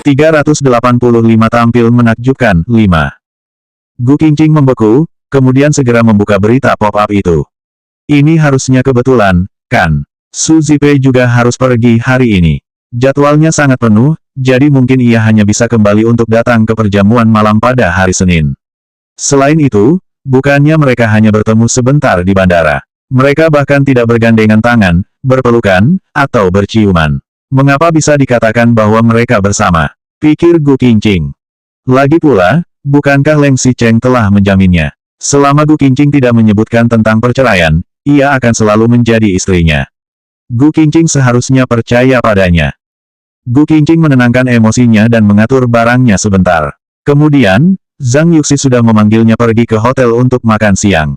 385 tampil menakjubkan, 5. Gu Qingqing membeku, kemudian segera membuka berita pop-up itu. Ini harusnya kebetulan, kan? Su Zipei juga harus pergi hari ini. Jadwalnya sangat penuh, jadi mungkin ia hanya bisa kembali untuk datang ke perjamuan malam pada hari Senin. Selain itu, bukannya mereka hanya bertemu sebentar di bandara. Mereka bahkan tidak bergandengan tangan, berpelukan, atau berciuman. Mengapa bisa dikatakan bahwa mereka bersama? Pikir Gu Qingqing. Lagi pula, bukankah Leng Xicheng telah menjaminnya? Selama Gu Qingqing tidak menyebutkan tentang perceraian, ia akan selalu menjadi istrinya. Gu Qingqing seharusnya percaya padanya. Gu Qingqing menenangkan emosinya dan mengatur barangnya sebentar. Kemudian, Zhang Yuxi sudah memanggilnya pergi ke hotel untuk makan siang.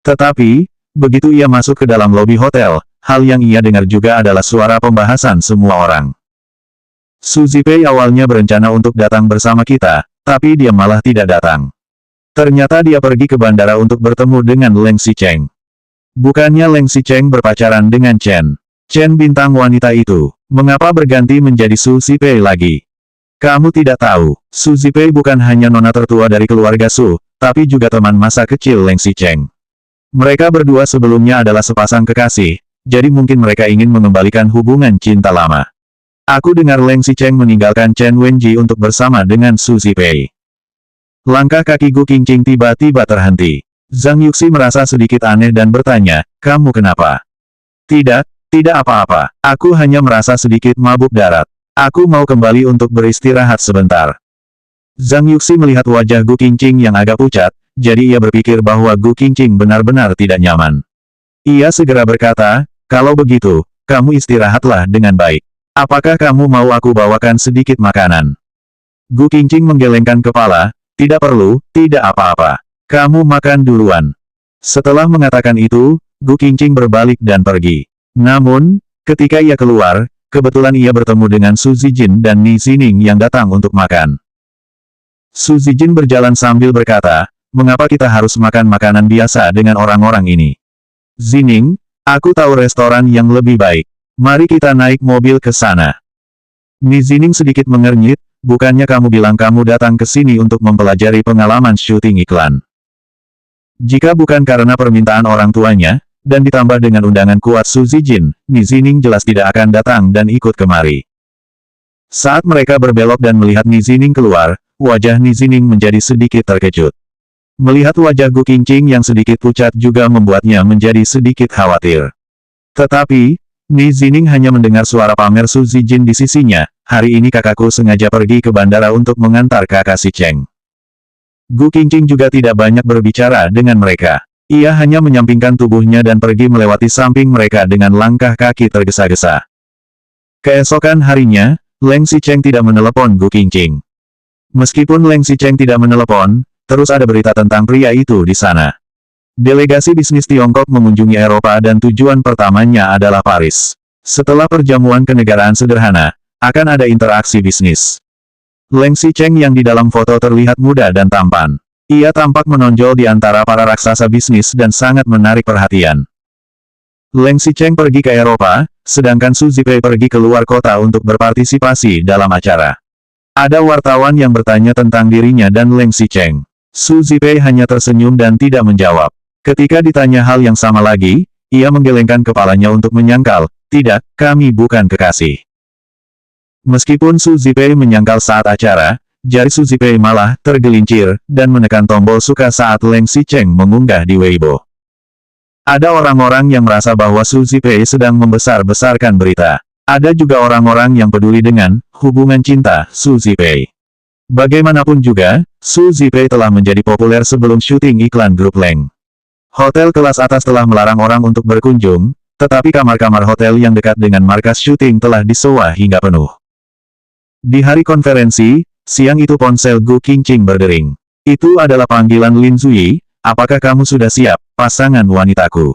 Tetapi, begitu ia masuk ke dalam lobi hotel, hal yang ia dengar juga adalah suara pembahasan semua orang. Su Zipei awalnya berencana untuk datang bersama kita, tapi dia malah tidak datang. Ternyata dia pergi ke bandara untuk bertemu dengan Leng Xicheng. Bukannya Leng Xicheng berpacaran dengan Chen. Chen bintang wanita itu, mengapa berganti menjadi Su Zipei lagi? Kamu tidak tahu, Su Zipei bukan hanya nona tertua dari keluarga Su, tapi juga teman masa kecil Leng Xicheng. Mereka berdua sebelumnya adalah sepasang kekasih, jadi mungkin mereka ingin mengembalikan hubungan cinta lama. Aku dengar Leng Xicheng meninggalkan Chen Wenji untuk bersama dengan Su Zipei. Langkah kaki Gu Qingqing tiba-tiba terhenti. Zhang Yuxi merasa sedikit aneh dan bertanya, kamu kenapa? Tidak apa-apa. Aku hanya merasa sedikit mabuk darat. Aku mau kembali untuk beristirahat sebentar. Zhang Yuxi melihat wajah Gu Qingqing yang agak pucat, jadi ia berpikir bahwa Gu Qingqing benar-benar tidak nyaman. Ia segera berkata, kalau begitu, kamu istirahatlah dengan baik. Apakah kamu mau aku bawakan sedikit makanan? Gu Qingqing menggelengkan kepala, tidak perlu, tidak apa-apa. Kamu makan duluan. Setelah mengatakan itu, Gu Qingqing berbalik dan pergi. Namun, ketika ia keluar, kebetulan ia bertemu dengan Su Zijin dan Ni Zining yang datang untuk makan. Su Zijin berjalan sambil berkata, mengapa kita harus makan makanan biasa dengan orang-orang ini? Zining, aku tahu restoran yang lebih baik. Mari kita naik mobil ke sana. Ni Zining sedikit mengernyit, bukannya kamu bilang kamu datang ke sini untuk mempelajari pengalaman syuting iklan? Jika bukan karena permintaan orang tuanya, dan ditambah dengan undangan kuat Su Zijin, Ni Zining jelas tidak akan datang dan ikut kemari. Saat mereka berbelok dan melihat Ni Zining keluar, wajah Ni Zining menjadi sedikit terkejut. Melihat wajah Gu Qingqing yang sedikit pucat juga membuatnya menjadi sedikit khawatir. Tetapi, Ni Zining hanya mendengar suara pamer Su Zijin di sisinya, hari ini kakakku sengaja pergi ke bandara untuk mengantar kakak si Cheng. Gu Qingqing juga tidak banyak berbicara dengan mereka. Ia hanya menyampingkan tubuhnya dan pergi melewati samping mereka dengan langkah kaki tergesa-gesa. Keesokan harinya, Leng Xicheng tidak menelepon Gu Qingqing. Meskipun Leng Xicheng tidak menelepon, terus ada berita tentang pria itu di sana. Delegasi bisnis Tiongkok mengunjungi Eropa dan tujuan pertamanya adalah Paris. Setelah perjamuan kenegaraan sederhana, akan ada interaksi bisnis. Leng Xicheng yang di dalam foto terlihat muda dan tampan. Ia tampak menonjol di antara para raksasa bisnis dan sangat menarik perhatian. Leng Xicheng pergi ke Eropa, sedangkan Su Zipei pergi ke luar kota untuk berpartisipasi dalam acara. Ada wartawan yang bertanya tentang dirinya dan Leng Xicheng. Su Zipei hanya tersenyum dan tidak menjawab. Ketika ditanya hal yang sama lagi, ia menggelengkan kepalanya untuk menyangkal, tidak, kami bukan kekasih. Meskipun Su Zipei menyangkal saat acara, jari Su Zipei malah tergelincir, dan menekan tombol suka saat Leng Xicheng mengunggah di Weibo. Ada orang-orang yang merasa bahwa Su Zipei sedang membesar-besarkan berita. Ada juga orang-orang yang peduli dengan hubungan cinta Su Zipei. Bagaimanapun juga, Su Zipei telah menjadi populer sebelum syuting iklan grup Leng. Hotel kelas atas telah melarang orang untuk berkunjung, tetapi kamar-kamar hotel yang dekat dengan markas syuting telah disewa hingga penuh. Di hari konferensi, siang itu ponsel Gu Qingqing berdering. Itu adalah panggilan Lin Zuyi, apakah kamu sudah siap, pasangan wanitaku?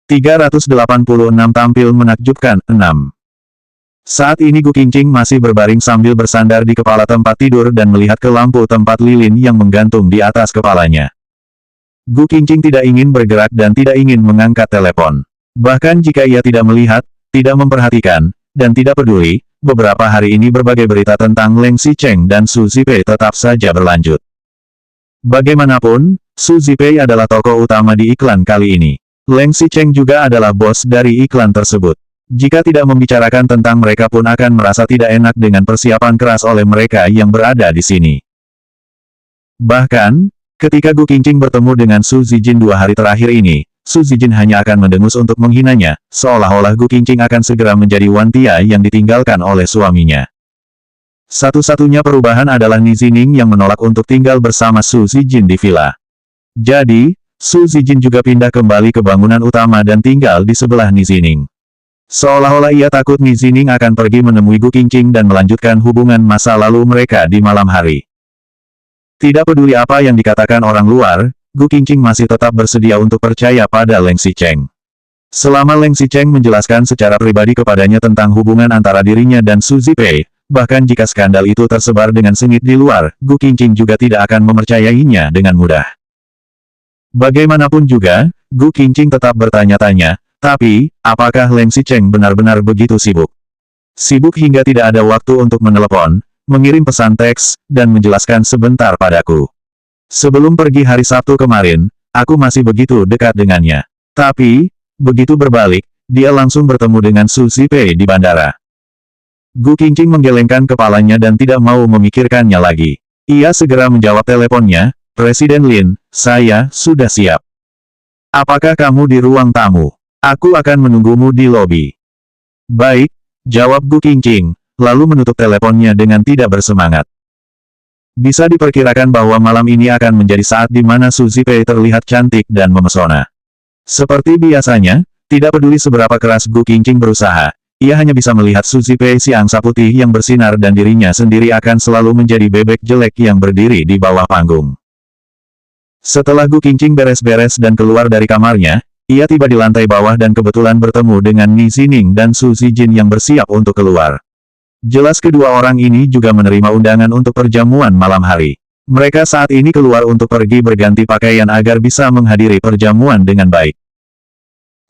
386 tampil menakjubkan, 6. Saat ini Gu Qingqing masih berbaring sambil bersandar di kepala tempat tidur dan melihat ke lampu tempat lilin yang menggantung di atas kepalanya. Gu Qingqing tidak ingin bergerak dan tidak ingin mengangkat telepon. Bahkan jika ia tidak melihat, tidak memperhatikan, dan tidak peduli, beberapa hari ini berbagai berita tentang Leng Xicheng dan Su Zipei tetap saja berlanjut. Bagaimanapun, Su Zipei adalah tokoh utama di iklan kali ini. Leng Xicheng juga adalah bos dari iklan tersebut. Jika tidak membicarakan tentang mereka pun akan merasa tidak enak dengan persiapan keras oleh mereka yang berada di sini. Bahkan, ketika Gu Qingqing bertemu dengan Su Zijin 2 hari terakhir ini, Su Zijin hanya akan mendengus untuk menghinanya, seolah-olah Gu Qingqing akan segera menjadi wanita yang ditinggalkan oleh suaminya. Satu-satunya perubahan adalah Ni Zining yang menolak untuk tinggal bersama Su Zijin di villa. Jadi, Su Zijin juga pindah kembali ke bangunan utama dan tinggal di sebelah Ni Zining. Seolah-olah ia takut Ni Zining akan pergi menemui Gu Qingqing dan melanjutkan hubungan masa lalu mereka di malam hari. Tidak peduli apa yang dikatakan orang luar, Gu Qingqing masih tetap bersedia untuk percaya pada Leng Xicheng. Selama Leng Xicheng menjelaskan secara pribadi kepadanya tentang hubungan antara dirinya dan Su Zipei, bahkan jika skandal itu tersebar dengan sengit di luar, Gu Qingqing juga tidak akan mempercayainya dengan mudah. Bagaimanapun juga, Gu Qingqing tetap bertanya-tanya, tapi, apakah Leng Xicheng benar-benar begitu sibuk? Sibuk hingga tidak ada waktu untuk menelepon, mengirim pesan teks, dan menjelaskan sebentar padaku. Sebelum pergi hari Sabtu kemarin, aku masih begitu dekat dengannya. Tapi, begitu berbalik, dia langsung bertemu dengan Su Zipei di bandara. Gu Qingqing menggelengkan kepalanya dan tidak mau memikirkannya lagi. Ia segera menjawab teleponnya, "Presiden Lin, saya sudah siap. Apakah kamu di ruang tamu? Aku akan menunggumu di lobi." "Baik," jawab Gu Qingqing, lalu menutup teleponnya dengan tidak bersemangat. Bisa diperkirakan bahwa malam ini akan menjadi saat di mana Su Zipei terlihat cantik dan memesona. Seperti biasanya, tidak peduli seberapa keras Gu Qingqing berusaha, ia hanya bisa melihat Su Zipei si angsa putih yang bersinar dan dirinya sendiri akan selalu menjadi bebek jelek yang berdiri di bawah panggung. Setelah Gu Qingqing beres-beres dan keluar dari kamarnya, ia tiba di lantai bawah dan kebetulan bertemu dengan Ni Zining dan Su Zijin yang bersiap untuk keluar. Jelas kedua orang ini juga menerima undangan untuk perjamuan malam hari. Mereka saat ini keluar untuk pergi berganti pakaian agar bisa menghadiri perjamuan dengan baik.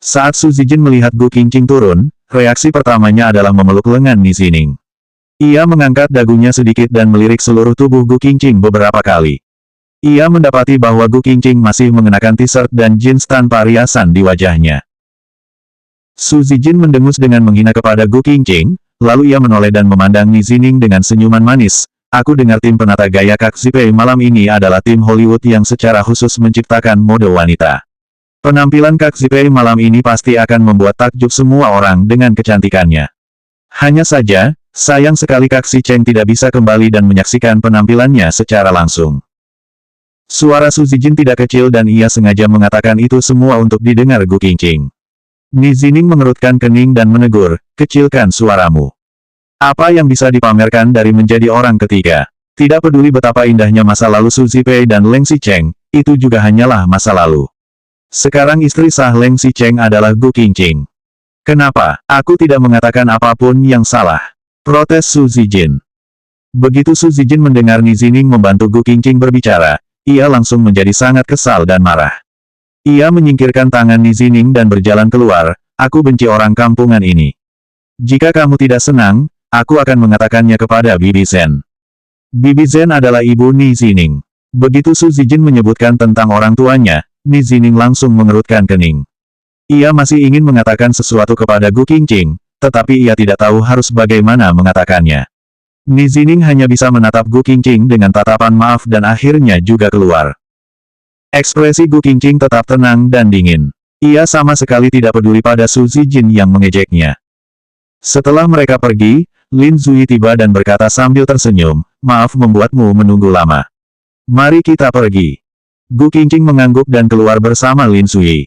Saat Su Zijin melihat Gu Qingqing turun, reaksi pertamanya adalah memeluk lengan Ni Zining. Ia mengangkat dagunya sedikit dan melirik seluruh tubuh Gu Qingqing beberapa kali. Ia mendapati bahwa Gu Qingqing masih mengenakan t-shirt dan jeans tanpa riasan di wajahnya. Su Zijin mendengus dengan menghina kepada Gu Qingqing, lalu ia menoleh dan memandang Ni Zining dengan senyuman manis. "Aku dengar tim penata gaya Kak Zipei malam ini adalah tim Hollywood yang secara khusus menciptakan mode wanita. Penampilan Kak Zipei malam ini pasti akan membuat takjub semua orang dengan kecantikannya. Hanya saja, sayang sekali Kak Xicheng tidak bisa kembali dan menyaksikan penampilannya secara langsung." Suara Su Zijin tidak kecil dan ia sengaja mengatakan itu semua untuk didengar Gu Qingqing. Ni Zining mengerutkan kening dan menegur, "Kecilkan suaramu. Apa yang bisa dipamerkan dari menjadi orang ketiga? Tidak peduli betapa indahnya masa lalu Su Zipei dan Leng Xicheng, itu juga hanyalah masa lalu. Sekarang istri sah Leng Xicheng adalah Gu Qingqing. Kenapa aku tidak mengatakan apapun yang salah?" protes Su Zijin. Begitu Su Zijin mendengar Ni Zining membantu Gu Qingqing berbicara, ia langsung menjadi sangat kesal dan marah. Ia menyingkirkan tangan Ni Zining dan berjalan keluar. "Aku benci orang kampungan ini. Jika kamu tidak senang, aku akan mengatakannya kepada Bibi Zen." Bibi Zen adalah ibu Ni Zining. Begitu Su Zijin menyebutkan tentang orang tuanya, Ni Zining langsung mengerutkan kening. Ia masih ingin mengatakan sesuatu kepada Gu Qingqing, tetapi ia tidak tahu harus bagaimana mengatakannya. Ni Zining hanya bisa menatap Gu Qingqing dengan tatapan maaf dan akhirnya juga keluar. Ekspresi Gu Qingqing tetap tenang dan dingin. Ia sama sekali tidak peduli pada Su Zijin yang mengejeknya. Setelah mereka pergi, Lin Zui tiba dan berkata sambil tersenyum, "Maaf membuatmu menunggu lama. Mari kita pergi." Gu Qingqing mengangguk dan keluar bersama Lin Zui.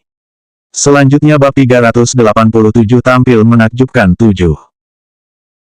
Selanjutnya bab 387 tampil menakjubkan 7.